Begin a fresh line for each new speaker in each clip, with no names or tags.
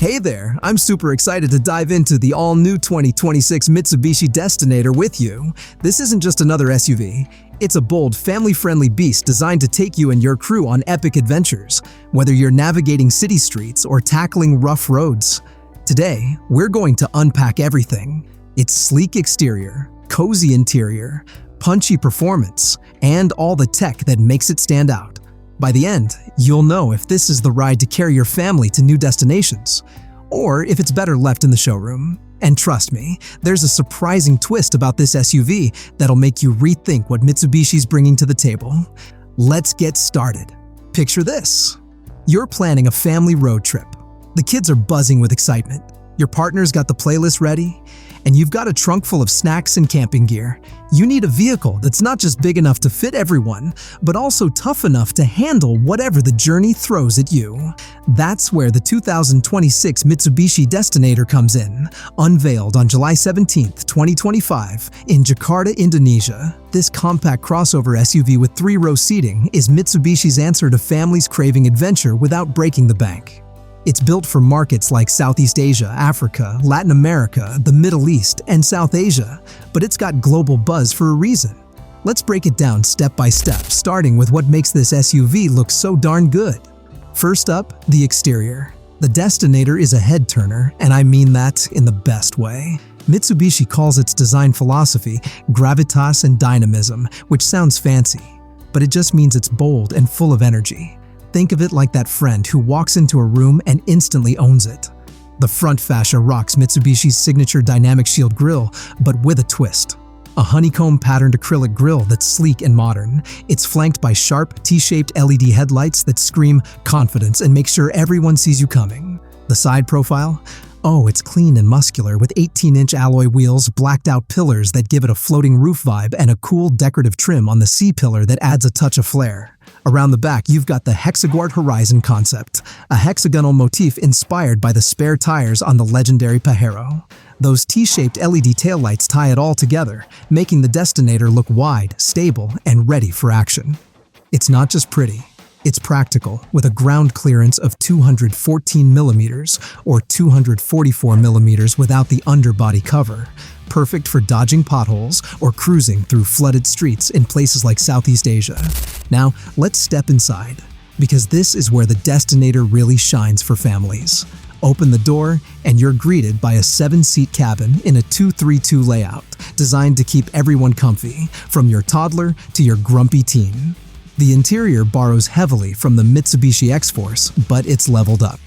Hey there, I'm super excited to dive into the all-new 2026 Mitsubishi Destinator with you. This isn't just another SUV. It's a bold, family-friendly beast designed to take you and your crew on epic adventures, whether you're navigating city streets or tackling rough roads. Today, we're going to unpack everything. Its sleek exterior, cozy interior, punchy performance, and all the tech that makes it stand out. By the end, you'll know if this is the ride to carry your family to new destinations, or if it's better left in the showroom. And trust me, there's a surprising twist about this SUV that'll make you rethink what Mitsubishi's bringing to the table. Let's get started. Picture this. You're planning a family road trip. The kids are buzzing with excitement. Your partner's got the playlist ready, and you've got a trunk full of snacks and camping gear. You need a vehicle that's not just big enough to fit everyone, but also tough enough to handle whatever the journey throws at you. That's where the 2026 Mitsubishi Destinator comes in. Unveiled on July 17, 2025, in Jakarta, Indonesia, this compact crossover SUV with 3-row seating is Mitsubishi's answer to families craving adventure without breaking the bank. It's built for markets like Southeast Asia, Africa, Latin America, the Middle East, and South Asia, but it's got global buzz for a reason. Let's break it down step by step, starting with what makes this SUV look so darn good. First up, the exterior. The Destinator is a head-turner, and I mean that in the best way. Mitsubishi calls its design philosophy gravitas and dynamism, which sounds fancy, but it just means it's bold and full of energy. Think of it like that friend who walks into a room and instantly owns it. The front fascia rocks Mitsubishi's signature dynamic shield grille, but with a twist. A honeycomb-patterned acrylic grille that's sleek and modern. It's flanked by sharp, T-shaped LED headlights that scream confidence and make sure everyone sees you coming. The side profile? Oh, it's clean and muscular with 18-inch alloy wheels, blacked-out pillars that give it a floating roof vibe, and a cool decorative trim on the C-pillar that adds a touch of flair. Around the back, you've got the Hexaguard Horizon concept, a hexagonal motif inspired by the spare tires on the legendary Pajero. Those T-shaped LED taillights tie it all together, making the Destinator look wide, stable, and ready for action. It's not just pretty. It's practical, with a ground clearance of 214 millimeters or 244 millimeters without the underbody cover, perfect for dodging potholes or cruising through flooded streets in places like Southeast Asia. Now, let's step inside, because this is where the Destinator really shines for families. Open the door, and you're greeted by a 7-seat cabin in a 232 layout, designed to keep everyone comfy, from your toddler to your grumpy teen. The interior borrows heavily from the Mitsubishi X-Force, but it's leveled up.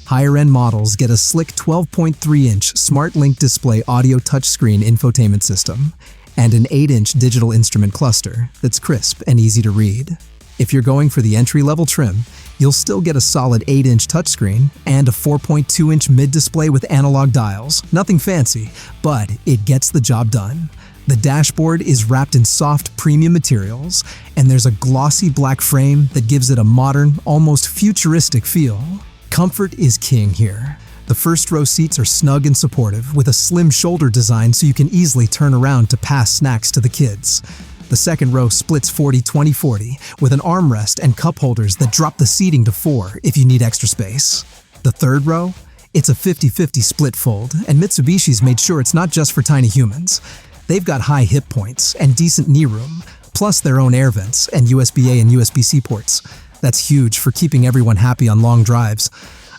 Higher-end models get a slick 12.3-inch SmartLink display audio touchscreen infotainment system and an 8-inch digital instrument cluster that's crisp and easy to read. If you're going for the entry-level trim, you'll still get a solid 8-inch touchscreen and a 4.2-inch mid-display with analog dials. Nothing fancy, but it gets the job done. The dashboard is wrapped in soft, premium materials, and there's a glossy black frame that gives it a modern, almost futuristic feel. Comfort is king here. The first-row seats are snug and supportive, with a slim shoulder design so you can easily turn around to pass snacks to the kids. The second row splits 40-20-40, with an armrest and cup holders that drop the seating to 4 if you need extra space. The third row? It's a 50-50 split fold, and Mitsubishi's made sure it's not just for tiny humans. They've got high hip points and decent knee room, plus their own air vents and USB-A and USB-C ports. That's huge for keeping everyone happy on long drives.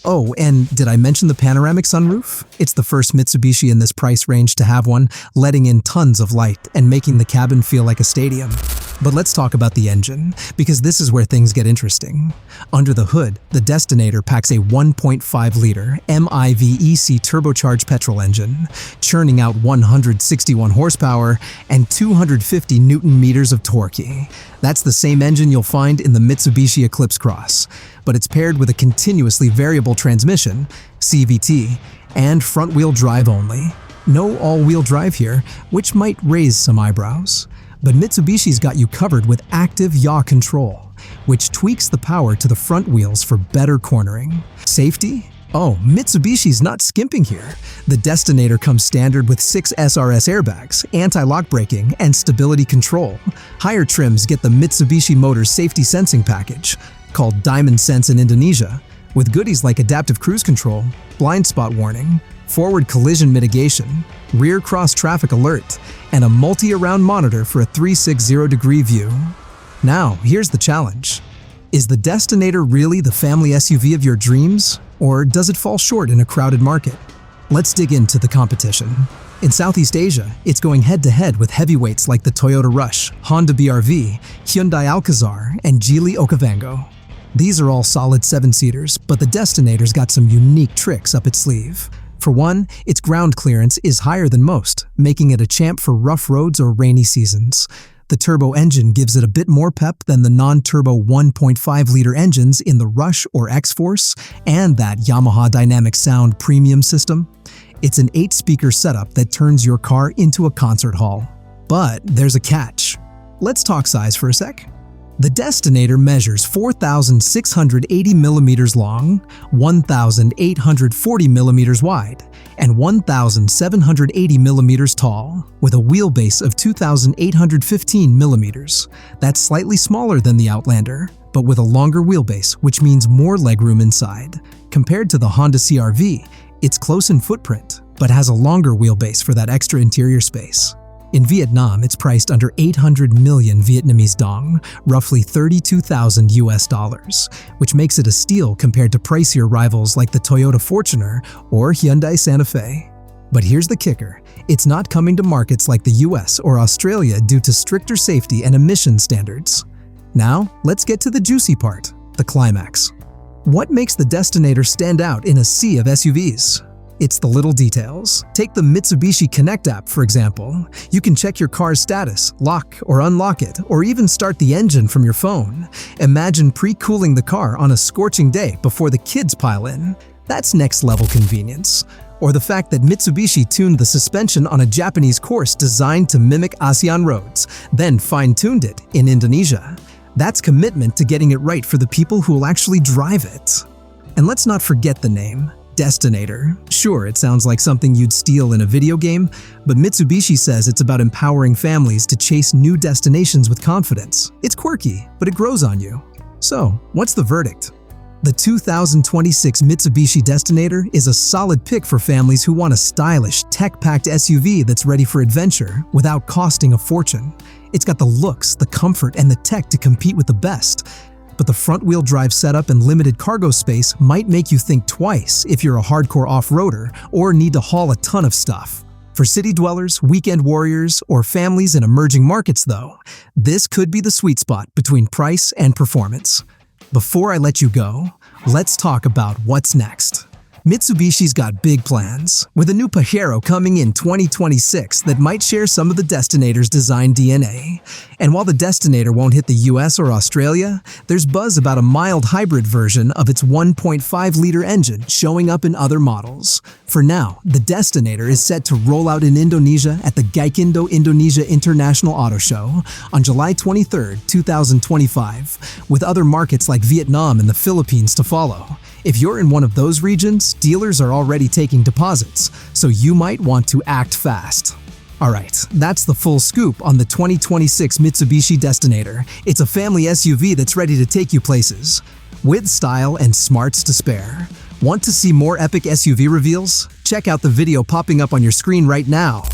Oh, and did I mention the panoramic sunroof? It's the first Mitsubishi in this price range to have one, letting in tons of light and making the cabin feel like a stadium. But let's talk about the engine, because this is where things get interesting. Under the hood, the Destinator packs a 1.5-liter MIVEC turbocharged petrol engine, churning out 161 horsepower and 250 Newton-meters of torque. That's the same engine you'll find in the Mitsubishi Eclipse Cross, but it's paired with a continuously variable transmission, CVT, and front-wheel drive only. No all-wheel drive here, which might raise some eyebrows. But Mitsubishi's got you covered with active yaw control, which tweaks the power to the front wheels for better cornering. Safety? Oh, Mitsubishi's not skimping here. The Destinator comes standard with 6 SRS airbags, anti-lock braking, and stability control. Higher trims get the Mitsubishi Motors Safety Sensing Package, called Diamond Sense in Indonesia, with goodies like adaptive cruise control, blind spot warning, forward collision mitigation, rear cross traffic alert, and a multi-around monitor for a 360-degree view. Now, here's the challenge. Is the Destinator really the family SUV of your dreams, or does it fall short in a crowded market? Let's dig into the competition. In Southeast Asia, it's going head-to-head with heavyweights like the Toyota Rush, Honda BR-V, Hyundai Alcazar, and Geely Okavango. These are all solid 7-seaters, but the Destinator's got some unique tricks up its sleeve. For one, its ground clearance is higher than most, making it a champ for rough roads or rainy seasons. The turbo engine gives it a bit more pep than the non-turbo 1.5-liter engines in the Rush or X-Force, and that Yamaha Dynamic Sound premium system. It's an 8-speaker setup that turns your car into a concert hall. But there's a catch. Let's talk size for a sec. The Destinator measures 4,680 millimeters long, 1,840 millimeters wide, and 1,780 millimeters tall, with a wheelbase of 2,815 millimeters. That's slightly smaller than the Outlander, but with a longer wheelbase, which means more legroom inside. Compared to the Honda CR-V, it's close in footprint, but has a longer wheelbase for that extra interior space. In Vietnam, it's priced under 800 million Vietnamese dong, roughly $32,000 US, which makes it a steal compared to pricier rivals like the Toyota Fortuner or Hyundai Santa Fe. But here's the kicker. It's not coming to markets like the US or Australia due to stricter safety and emission standards. Now, let's get to the juicy part, the climax. What makes the Destinator stand out in a sea of SUVs? It's the little details. Take the Mitsubishi Connect app, for example. You can check your car's status, lock or unlock it, or even start the engine from your phone. Imagine pre-cooling the car on a scorching day before the kids pile in. That's next-level convenience. Or the fact that Mitsubishi tuned the suspension on a Japanese course designed to mimic ASEAN roads, then fine-tuned it in Indonesia. That's commitment to getting it right for the people who will actually drive it. And let's not forget the name. Destinator. Sure, it sounds like something you'd steal in a video game, but Mitsubishi says it's about empowering families to chase new destinations with confidence. It's quirky, but it grows on you. So, what's the verdict? The 2026 Mitsubishi Destinator is a solid pick for families who want a stylish, tech-packed SUV that's ready for adventure without costing a fortune. It's got the looks, the comfort, and the tech to compete with the best. But the front-wheel drive setup and limited cargo space might make you think twice if you're a hardcore off-roader or need to haul a ton of stuff. For city dwellers, weekend warriors, or families in emerging markets, though, this could be the sweet spot between price and performance. Before I let you go, let's talk about what's next. Mitsubishi's got big plans, with a new Pajero coming in 2026 that might share some of the Destinator's design DNA. And while the Destinator won't hit the US or Australia, there's buzz about a mild hybrid version of its 1.5-liter engine showing up in other models. For now, the Destinator is set to roll out in Indonesia at the Gaikindo Indonesia International Auto Show on July 23, 2025, with other markets like Vietnam and the Philippines to follow. If you're in one of those regions, dealers are already taking deposits, so you might want to act fast. Alright, that's the full scoop on the 2026 Mitsubishi Destinator. It's a family SUV that's ready to take you places, with style and smarts to spare. Want to see more epic SUV reveals? Check out the video popping up on your screen right now.